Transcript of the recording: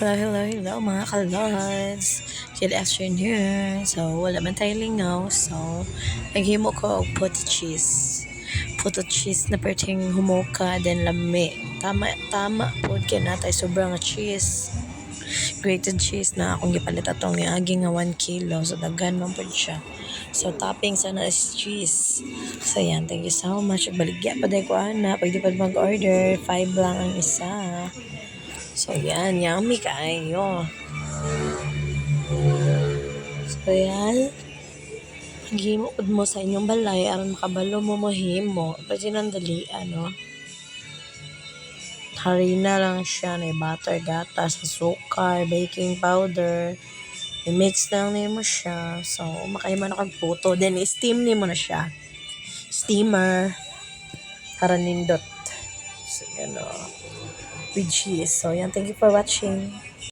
Hello mga kalods. Good afternoon. So, wala man tayo lingaw. So, naghimo ko og puto cheese. Puto cheese na perting humuka, then lami. Tama po kaya natay sobrang cheese. Grated cheese na akong gipalit atong niagi nga 1 kilo. So, daghan man po siya. So, topping sana is cheese. So, yan. Thank you so much. Baligya pa dahil ko ana. Pag di pa mag-order, 5 lang ang isa. So, yan. Yummy kayo. So, yan. Maghimo mo sa inyong balay aron makabalo mo mohimo. Pwede nang dali, harina lang siya. May butter, gatas, sukar, baking powder. I-mix lang mo siya. So, makay man puto. Then, steam mo na siya. Steamer. Para nindot. So, yan o. With cheese. So, yan. Thank you for watching.